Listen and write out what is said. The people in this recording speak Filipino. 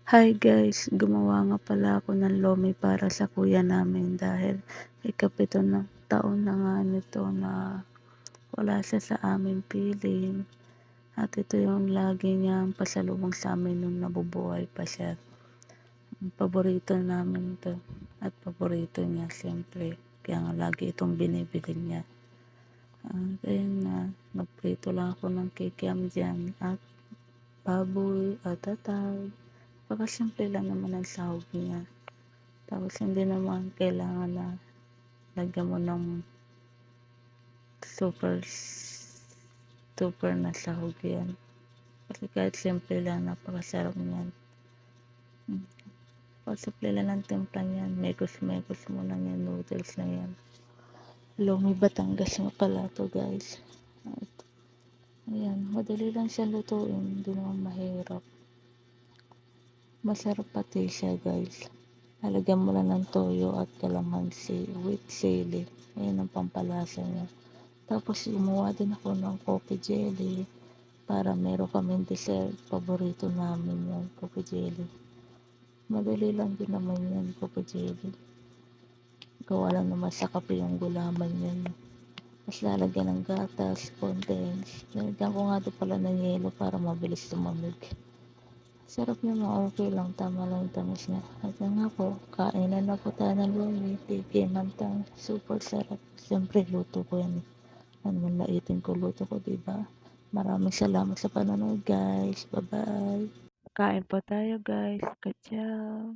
Hi guys, gumawa nga pala ako ng lomi para sa kuya namin dahil ikapito ng taon na nga nito na wala siya sa aming piling. At ito yung lagi niyang pasalubong sa amin nung nabubuhay pa siya. Paborito namin to at paborito niya siyempre. Kaya nga lagi itong binibili niya. Ayun na, nagprito lang ako ng kikiam dyan at baboy at atay. Simple lang naman ang sahog niya. Tapos hindi naman kailangan na lagyan mo ng super super na sahog yan. Kasi kahit simple lang, napakasarap niyan. Pag simple lang ng timpla niyan, mekos-mekos mo lang yan, noodles na yan. Lomi Batangas nga pala to guys. At ayan, madali lang siya lutuin, hindi naman mahirap. Masarap pati siya guys. Lalagyan mo lang ng toyo at kalamansi with sili. Ayan ang pampalasa niya. Tapos gumawa din ako ng coffee jelly para meron kaming dessert. Paborito namin yung coffee jelly. Madali lang din naman yan, coffee jelly. Gawa lang naman sa kape yung gulaman yan. Tapos lalagyan ng gatas, condense. Lalagyan ko nga doon pala ng yelo para mabilis lumamig. Sarap niya, mga okay lang, tama lang yung tamis niya. At yan nga po, kainan na po tayo ng lomi, mantang, super sarap. Siyempre, luto ko yan. Ano man laitin ko, luto ko, diba? Maraming salamat sa panonood guys. Bye-bye. Kain po tayo guys. Katsaw.